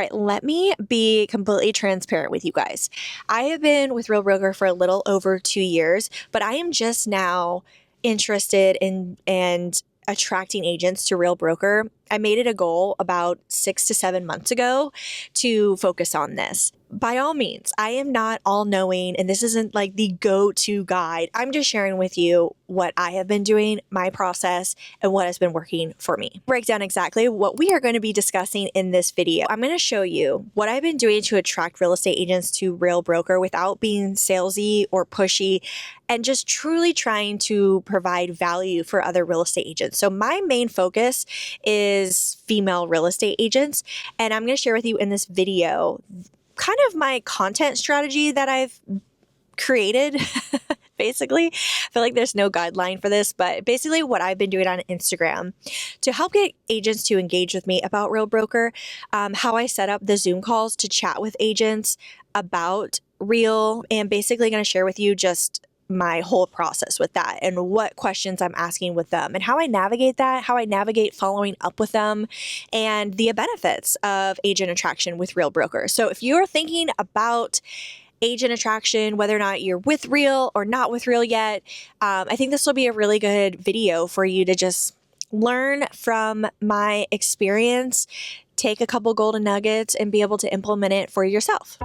All right, let me be completely transparent with you guys. I have been with Real Broker for a little over 2 years, but I am just now interested in and attracting agents to Real Broker. I made it a goal about 6 to 7 months ago to focus on this. By all means, I am not all knowing, and this isn't like the go-to guide. I'm just sharing with you what I have been doing, my process, and what has been working for me. Break down exactly what we are going to be discussing in this video. I'm going to show you what I've been doing to attract real estate agents to Real Broker without being salesy or pushy, and just truly trying to provide value for other real estate agents. So my main focus is female real estate agents, and I'm going to share with you in this video kind of my content strategy that I've created. Basically, I feel like there's no guideline for this, but basically what I've been doing on Instagram to help get agents to engage with me about Real Broker, how I set up the Zoom calls to chat with agents about Real, and basically going to share with you just my whole process with that and what questions I'm asking with them and how I navigate that, how I navigate following up with them, and the benefits of agent attraction with Real Broker. So if you're thinking about agent attraction, whether or not you're with Real or not with Real yet, I think this will be a really good video for you to just learn from my experience, take a couple golden nuggets, and be able to implement it for yourself.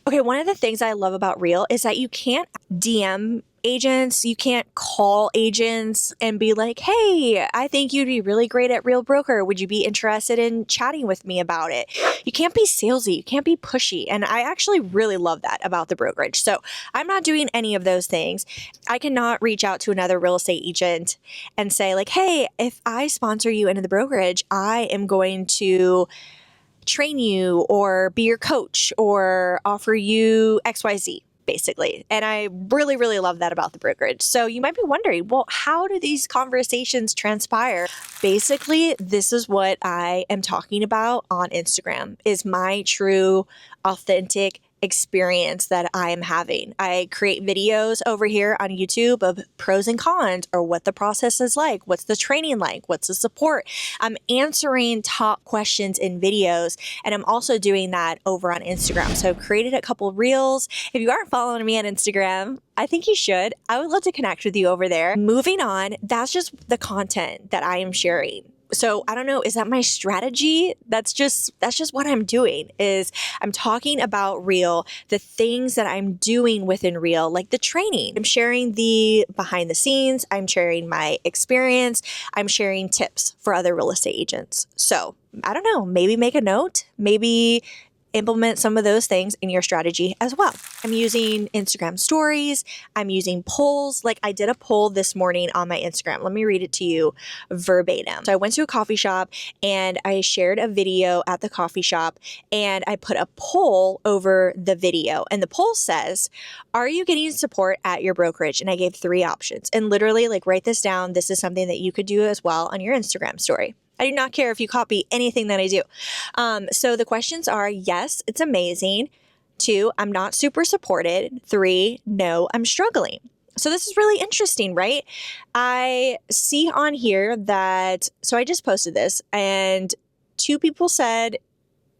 Okay, one of the things I love about Real is that you can't DM agents, you can't call agents and be like, hey, I think you'd be really great at Real Broker. Would you be interested in chatting with me about it? You can't be salesy, you can't be pushy. And I actually really love that about the brokerage. So I'm not doing any of those things. I cannot reach out to another real estate agent and say like, hey, if I sponsor you into the brokerage, I am going to train you or be your coach or offer you XYZ, basically. And I really, really love that about the brokerage. So you might be wondering, well, how do these conversations transpire? Basically, this is what I am talking about on Instagram, is my true, authentic experience that I am having. I create videos over here on YouTube of pros and cons, or what the process is like, what's the training like, what's the support. I'm answering top questions in videos, and I'm also doing that over on Instagram. So I've created a couple reels. If you aren't following me on Instagram, I think you should. I would love to connect with you over there. Moving on, that's just the content that I am sharing. So I don't know, is that my strategy? That's just what I'm doing, is I'm talking about Real, the things that I'm doing within Real, like the training. I'm sharing the behind the scenes, I'm sharing my experience, I'm sharing tips for other real estate agents. So I don't know, maybe make a note, maybe implement some of those things in your strategy as well. I'm using Instagram stories. I'm using polls. Like I did a poll this morning on my Instagram. Let me read it to you verbatim. So I went to a coffee shop and I shared a video at the coffee shop, and I put a poll over the video. And the poll says, are you getting support at your brokerage? And I gave 3 options. And literally, like, write this down. This is something that you could do as well on your Instagram story. I do not care if you copy anything that I do. So the questions are, yes, it's amazing. 2, I'm not super supported. 3, no, I'm struggling. So this is really interesting, right? I see on here that, so I just posted this, and 2 people said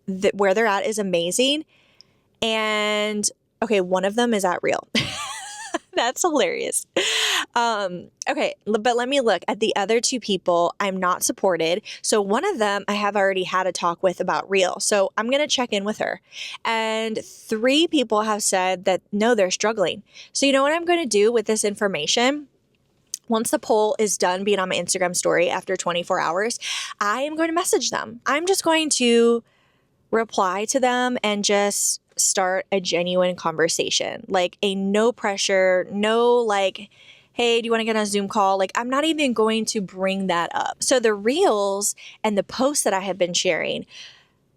that where they're at is amazing. And okay, one of them is at Real. That's hilarious. Okay, but let me look at the other 2 people. I'm not supported. So one of them I have already had a talk with about Real. So I'm going to check in with her. And 3 people have said that no, they're struggling. So you know what I'm going to do with this information? Once the poll is done being on my Instagram story after 24 hours, I am going to message them. I'm just going to reply to them and just start a genuine conversation, like a no pressure, no like, hey, do you want to get on a Zoom call? Like, I'm not even going to bring that up. So the reels and the posts that I have been sharing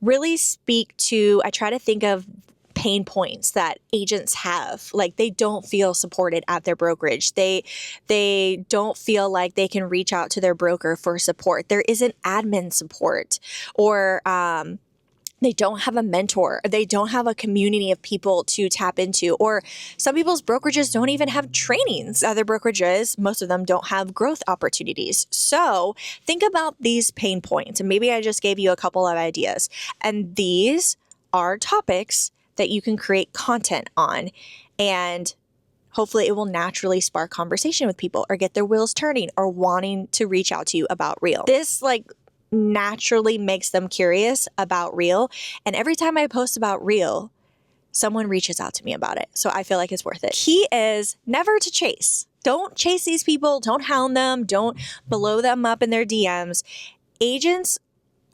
really speak to, I try to think of pain points that agents have. Like, they don't feel supported at their brokerage. They don't feel like they can reach out to their broker for support. There isn't admin support, or they don't have a mentor, they don't have a community of people to tap into, or some people's brokerages don't even have trainings. Other brokerages, most of them don't have growth opportunities. So think about these pain points, and maybe I just gave you a couple of ideas. And these are topics that you can create content on, and hopefully it will naturally spark conversation with people or get their wheels turning or wanting to reach out to you about Real. This naturally makes them curious about Real. And every time I post about Real, someone reaches out to me about it. So I feel like it's worth it. Key is never to chase. Don't chase these people. Don't hound them. Don't blow them up in their DMs. Agents,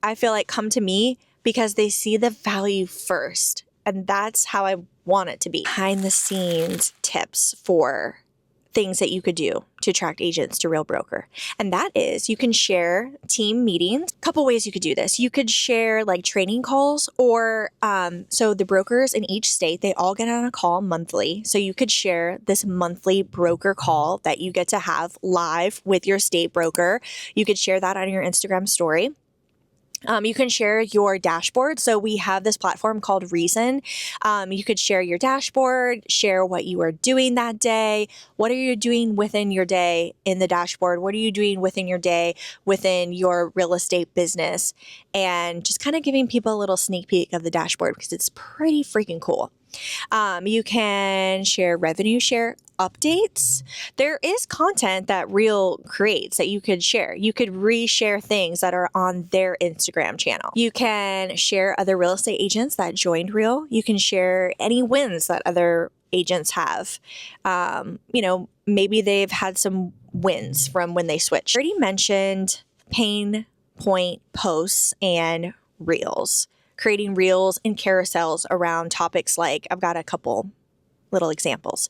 I feel like, come to me because they see the value first. And that's how I want it to be. Behind the scenes tips for things that you could do to attract agents to Real Broker. And that is, you can share team meetings. A couple ways you could do this. You could share training calls, or so the brokers in each state, they all get on a call monthly. So you could share this monthly broker call that you get to have live with your state broker. You could share that on your Instagram story. You can share your dashboard. So we have this platform called Reason. You could share your dashboard, share what you are doing that day. What are you doing within your day in the dashboard? What are you doing within your day within your real estate business? And just kind of giving people a little sneak peek of the dashboard because it's pretty freaking cool. You can share revenue share updates. There is content that Real creates that you could share. You could reshare things that are on their Instagram channel. You can share other real estate agents that joined Real. You can share any wins that other agents have. Maybe they've had some wins from when they switched. I already mentioned pain point posts and reels. Creating reels and carousels around topics like, I've got a couple little examples.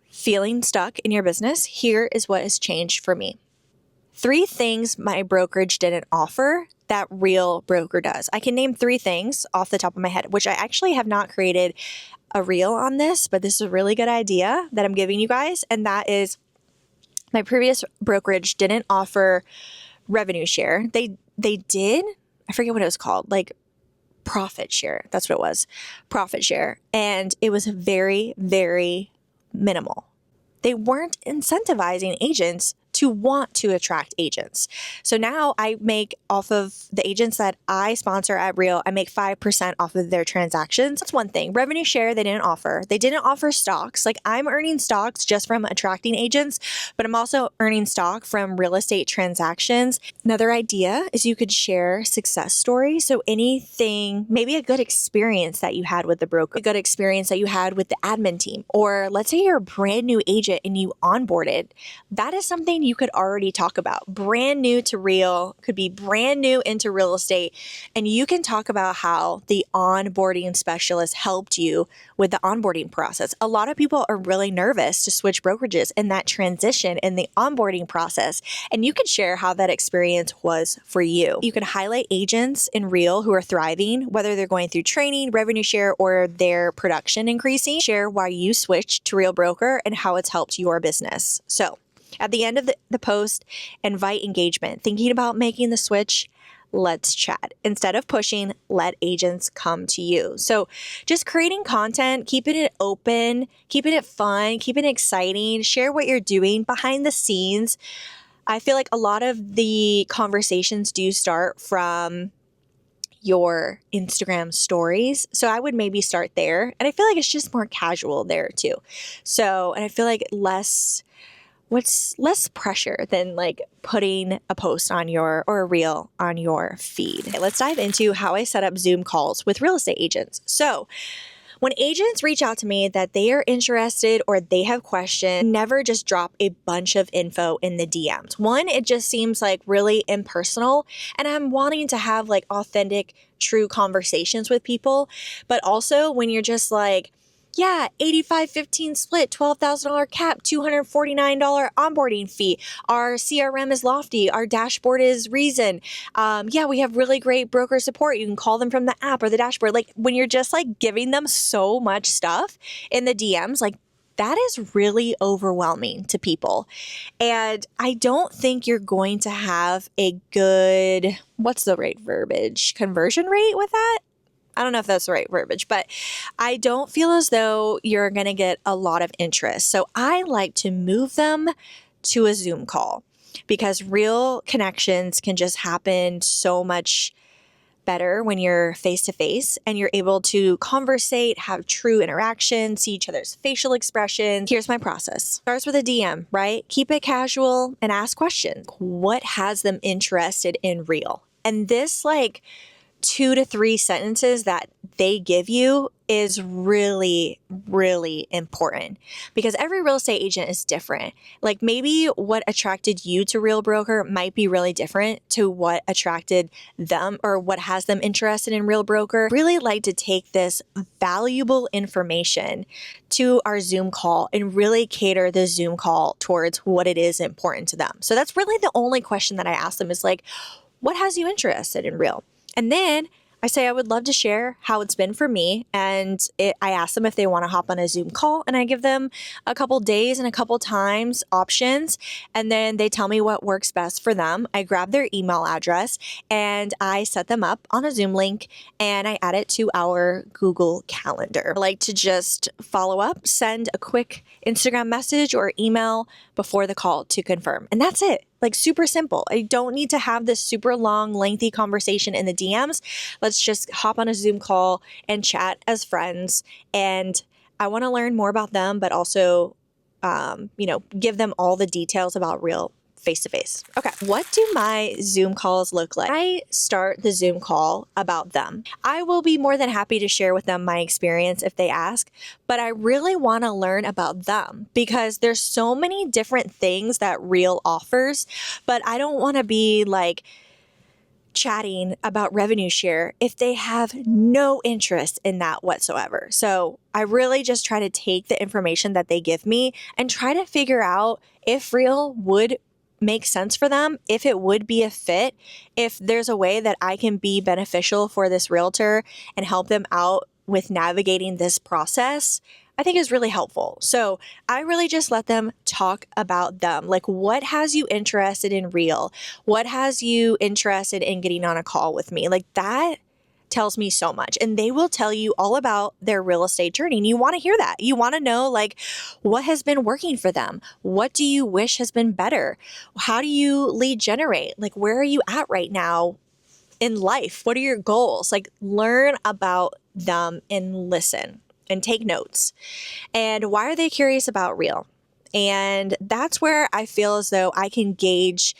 Feeling stuck in your business, here is what has changed for me. 3 things my brokerage didn't offer that Real Broker does. I can name 3 things off the top of my head, which I actually have not created a reel on this, but this is a really good idea that I'm giving you guys. And that is, my previous brokerage didn't offer revenue share. They did, I forget what it was called, profit share. That's what it was. Profit share. And it was very, very minimal. They weren't incentivizing agents to want to attract agents. So now I make off of the agents that I sponsor at Real, I make 5% off of their transactions. That's one thing. Revenue share, they didn't offer. They didn't offer stocks. I'm earning stocks just from attracting agents, but I'm also earning stock from real estate transactions. Another idea is you could share success stories. So anything, maybe a good experience that you had with the broker, a good experience that you had with the admin team, or let's say you're a brand new agent and you onboarded. That is something you could already talk about. Brand new to Real, could be brand new into real estate. And you can talk about how the onboarding specialist helped you with the onboarding process. A lot of people are really nervous to switch brokerages in that transition in the onboarding process. And you could share how that experience was for you. You could highlight agents in Real who are thriving, whether they're going through training, revenue share, or their production increasing. Share why you switched to Real Broker and how it's helped your business. So at the end of the post, invite engagement. Thinking about making the switch? Let's chat. Instead of pushing, let agents come to you. So just creating content, keeping it open, keeping it fun, keeping it exciting, share what you're doing behind the scenes. I feel like a lot of the conversations do start from your Instagram stories. So I would maybe start there. And I feel like it's just more casual there too. So, and I feel like less pressure than putting a post on or a reel on your feed. Okay, let's dive into how I set up Zoom calls with real estate agents. So when agents reach out to me that they are interested or they have questions, never just drop a bunch of info in the DMs. One, it just seems really impersonal, and I'm wanting to have authentic, true conversations with people. But also when you're just yeah, 85-15 split, $12,000 cap, $249 onboarding fee. Our CRM is Lofty. Our dashboard is Reason. Yeah, we have really great broker support. You can call them from the app or the dashboard. When you're just giving them so much stuff in the DMs, that is really overwhelming to people. And I don't think you're going to have a good, what's the right verbiage? Conversion rate with that? I don't know if that's the right verbiage, but I don't feel as though you're going to get a lot of interest. So I like to move them to a Zoom call because real connections can just happen so much better when you're face to face and you're able to conversate, have true interaction, see each other's facial expressions. Here's my process. Starts with a DM, right? Keep it casual and ask questions. What has them interested in real? And this 2 to 3 sentences that they give you is really, really important because every real estate agent is different. Like maybe what attracted you to Real Broker might be really different to what attracted them or what has them interested in Real Broker. Really like to take this valuable information to our Zoom call and really cater the Zoom call towards what it is important to them. So that's really the only question that I ask them is what has you interested in Real? And then I say I would love to share how it's been for me. And I ask them if they want to hop on a Zoom call and I give them a couple days and a couple times options. And then they tell me what works best for them. I grab their email address and I set them up on a Zoom link and I add it to our Google Calendar. I like to just follow up, send a quick Instagram message or email before the call to confirm. And that's it. Super simple. I don't need to have this super long, lengthy conversation in the DMs. Let's just hop on a Zoom call and chat as friends. And I want to learn more about them, but also, give them all the details about Real face-to-face. Okay, what do my Zoom calls look like? I start the Zoom call about them. I will be more than happy to share with them my experience if they ask, but I really want to learn about them because there's so many different things that Real offers, but I don't want to be chatting about revenue share if they have no interest in that whatsoever. So I really just try to take the information that they give me and try to figure out if Real would make sense for them, if it would be a fit, if there's a way that I can be beneficial for this realtor and help them out with navigating this process, I think is really helpful. So I really just let them talk about them. What has you interested in Real? What has you interested in getting on a call with me? That tells me so much. And they will tell you all about their real estate journey. And you want to hear that. You want to know what has been working for them? What do you wish has been better? How do you lead generate? Where are you at right now in life? What are your goals? Learn about them and listen and take notes. And why are they curious about Real? And that's where I feel as though I can gauge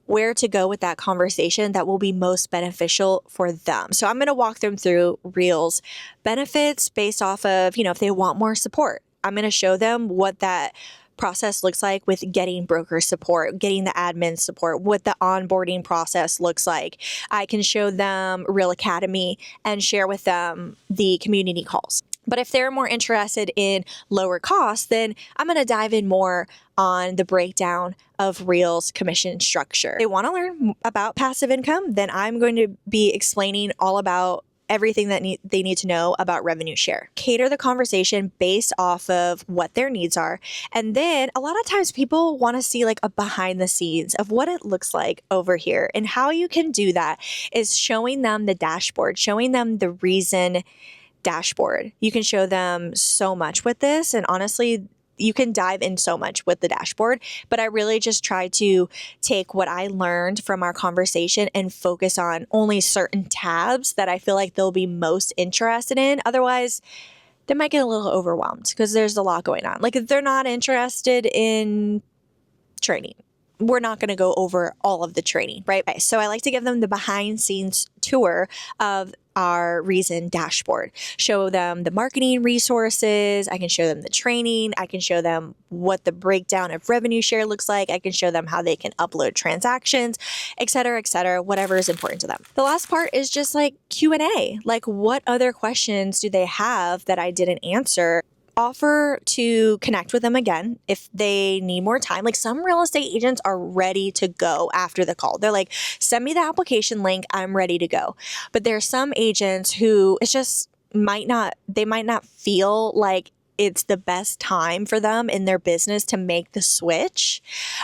where to go with that conversation that will be most beneficial for them. So I'm going to walk them through Real's benefits based off of, if they want more support. I'm going to show them what that process looks like with getting broker support, getting the admin support, what the onboarding process looks like. I can show them Real Academy and share with them the community calls. But if they're more interested in lower costs, then I'm going to dive in more on the breakdown of Real's commission structure. If they want to learn about passive income, then I'm going to be explaining all about everything that they need to know about revenue share. Cater the conversation based off of what their needs are. And then a lot of times people want to see a behind the scenes of what it looks like over here. And how you can do that is showing them the dashboard, showing them the reason dashboard. You can show them so much with this. And honestly, you can dive in so much with the dashboard, but I really just try to take what I learned from our conversation and focus on only certain tabs that I feel like they'll be most interested in. Otherwise, they might get a little overwhelmed because there's a lot going on. If they're not interested in training, we're not going to go over all of the training, right? So I like to give them the behind scenes tour of our reason dashboard, show them the marketing resources. I can show them the training. I can show them what the breakdown of revenue share looks like. I can show them how they can upload transactions, et cetera, whatever is important to them. The last part is just Q&A. What other questions do they have that I didn't answer? Offer to connect with them again if they need more time. Some real estate agents are ready to go after the call. They're send me the application link. I'm ready to go. But there are some agents who might not feel like it's the best time for them in their business to make the switch.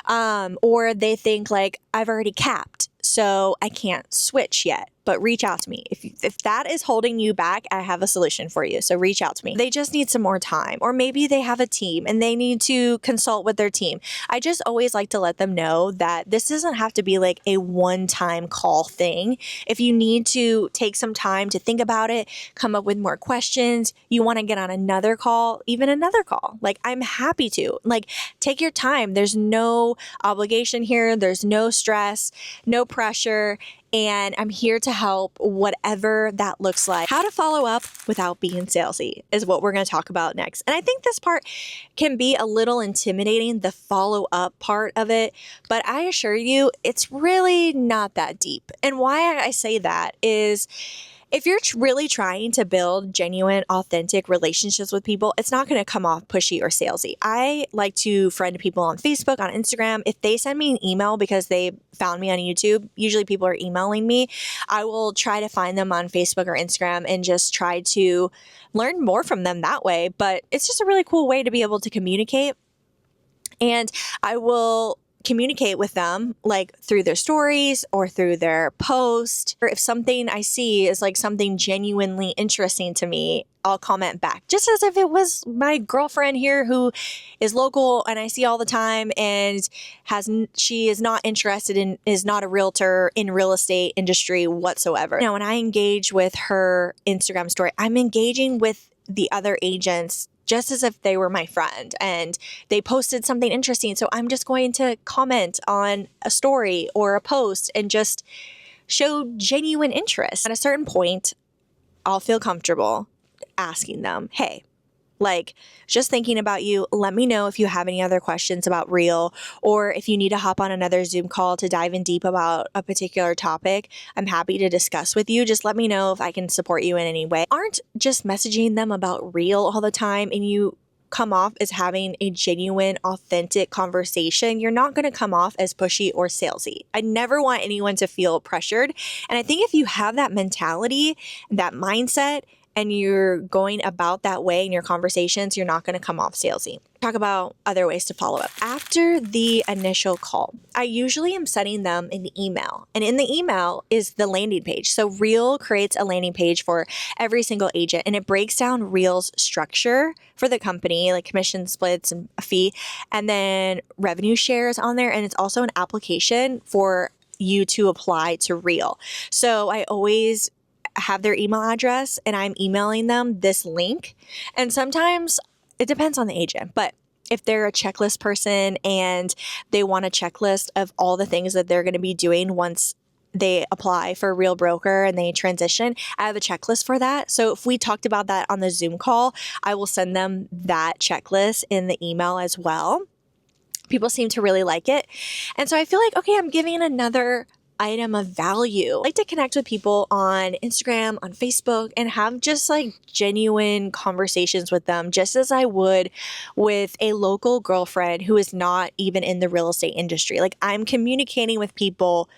Or they think I've already capped, so I can't switch yet. but reach out to me. If that is holding you back, I have a solution for you. So reach out to me. They just need some more time, or maybe they have a team and they need to consult with their team. I just always like to let them know that this doesn't have to be like a one-time call thing. If you need to take some time to think about it, come up with more questions, you want to get on another call, even another call, like I'm happy to. Like, take your time. There's no obligation here. There's no stress, no pressure. And I'm here to help, whatever that looks like. How to follow up without being salesy is what we're going to talk about next. And I think this part can be a little intimidating, the follow up part of it, but I assure you, it's really not that deep. And why I say that is, if you're really trying to build genuine, authentic relationships with people, it's not going to come off pushy or salesy. I like to friend people on Facebook, on Instagram. If they send me an email because they found me on YouTube, usually people are emailing me, I will try to find them on Facebook or Instagram and just try to learn more from them that way. But it's just a really cool way to be able to communicate. And I will communicate with them like through their stories or through their post. Or if something I see is like something genuinely interesting to me, I'll comment back, just as if it was my girlfriend here who is local and I see all the time and she is not interested in, is not a realtor in real estate industry whatsoever. Now, when I engage with her Instagram story, I'm engaging with the other agents just as if they were my friend and they posted something interesting. So I'm just going to comment on a story or a post and just show genuine interest. At a certain point, I'll feel comfortable asking them, hey, like, just thinking about you. Let me know if you have any other questions about Real, or if you need to hop on another Zoom call to dive in deep about a particular topic. I'm happy to discuss with you. Just let me know if I can support you in any way. Aren't just messaging them about Real all the time and you come off as having a genuine, authentic conversation, you're not going to come off as pushy or salesy. I never want anyone to feel pressured. And I think if you have that mentality, that mindset, and you're going about that way in your conversations, you're not going to come off salesy. Talk about other ways to follow up. After the initial call, I usually am sending them an email. And in the email is the landing page. So Real creates a landing page for every single agent, and it breaks down Real's structure for the company, like commission splits and a fee, and then revenue shares on there. And it's also an application for you to apply to Real. So I always have their email address and I'm emailing them this link. And sometimes it depends on the agent, but if they're a checklist person and they want a checklist of all the things that they're going to be doing once they apply for a Real Broker and they transition, I have a checklist for that. So if we talked about that on the Zoom call, I will send them that checklist in the email as well. People seem to really like it. And so I feel like, okay, I'm giving another item of value. I like to connect with people on Instagram, on Facebook, and have just like genuine conversations with them, just as I would with a local girlfriend who is not even in the real estate industry. Like, I'm communicating with people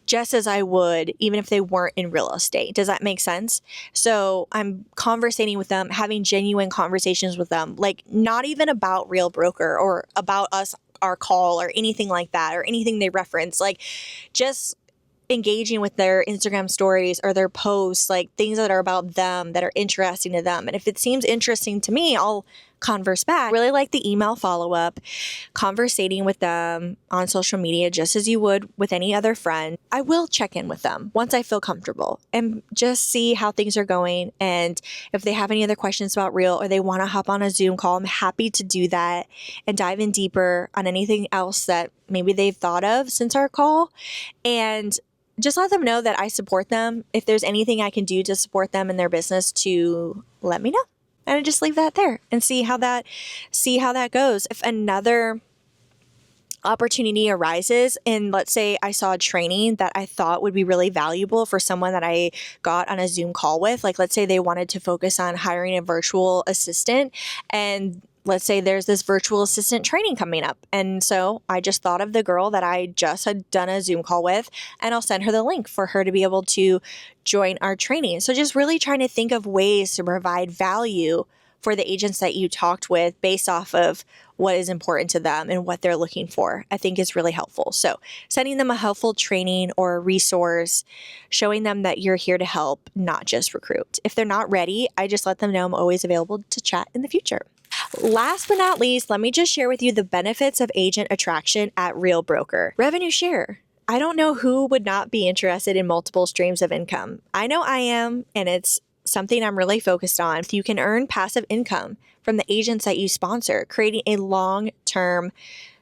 just as I would even if they weren't in real estate. Does that make sense? So I'm conversating with them, having genuine conversations with them, like not even about Real Broker or about us, our call, or anything like that, or anything they reference, like just engaging with their Instagram stories or their posts, like things that are about them, that are interesting to them. And if it seems interesting to me, I'll converse back. Really like the email follow-up, conversating with them on social media just as you would with any other friend. I will check in with them once I feel comfortable and just see how things are going. And if they have any other questions about Real or they want to hop on a Zoom call, I'm happy to do that and dive in deeper on anything else that maybe they've thought of since our call. And just let them know that I support them. If there's anything I can do to support them in their business, to let me know. And I just leave that there and see how that goes. If another opportunity arises, and let's say I saw a training that I thought would be really valuable for someone that I got on a Zoom call with, like let's say they wanted to focus on hiring a virtual assistant, and let's say there's this virtual assistant training coming up. And so I just thought of the girl that I just had done a Zoom call with, and I'll send her the link for her to be able to join our training. So just really trying to think of ways to provide value for the agents that you talked with based off of what is important to them and what they're looking for, I think is really helpful. So sending them a helpful training or a resource, showing them that you're here to help, not just recruit. If they're not ready, I just let them know I'm always available to chat in the future. Last but not least, let me just share with you the benefits of agent attraction at Real Broker. Revenue share. I don't know who would not be interested in multiple streams of income. I know I am, and it's something I'm really focused on. You can earn passive income from the agents that you sponsor, creating a long-term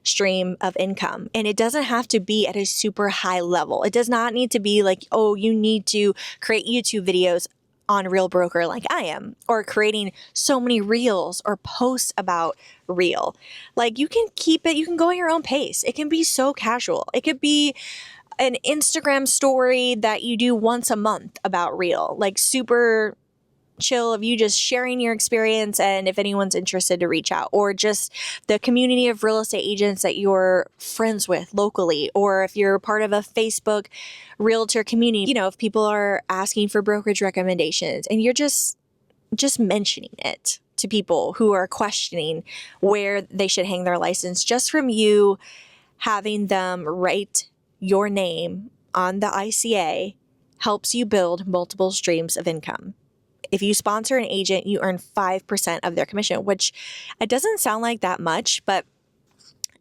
stream of income. And it doesn't have to be at a super high level. It does not need to be like, oh, you need to create YouTube videos on Real Broker like I am, or creating so many reels or posts about Real. Like, you can keep it, you can go at your own pace. It can be so casual. It could be an Instagram story that you do once a month about Real, like super chill of you just sharing your experience and if anyone's interested to reach out, or just the community of real estate agents that you're friends with locally, or if you're part of a Facebook realtor community, you know, if people are asking for brokerage recommendations and you're just mentioning it to people who are questioning where they should hang their license, just from you having them write your name on the ICA helps you build multiple streams of income. If you sponsor an agent, you earn 5% of their commission, which it doesn't sound like that much, but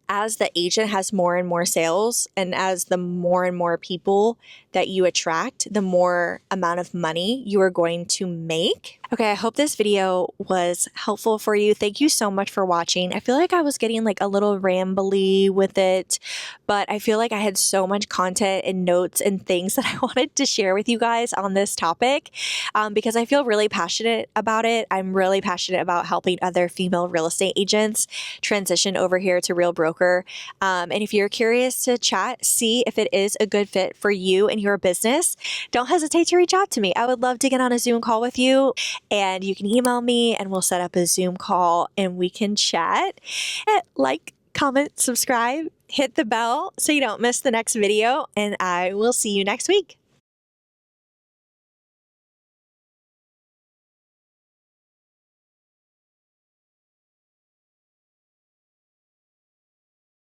as the agent has more and more sales, and as the more and more people that you attract, the more amount of money you are going to make. Okay, I hope this video was helpful for you. Thank you so much for watching. I feel like I was getting like a little rambly with it, but I feel like I had so much content and notes and things that I wanted to share with you guys on this topic because I feel really passionate about it. I'm really passionate about helping other female real estate agents transition over here to Real Broker. And if you're curious to chat, see if it is a good fit for you and your business, don't hesitate to reach out to me. I would love to get on a Zoom call with you, and you can email me and we'll set up a Zoom call and we can chat. Like, comment, subscribe, hit the bell so you don't miss the next video, and I will see you next week.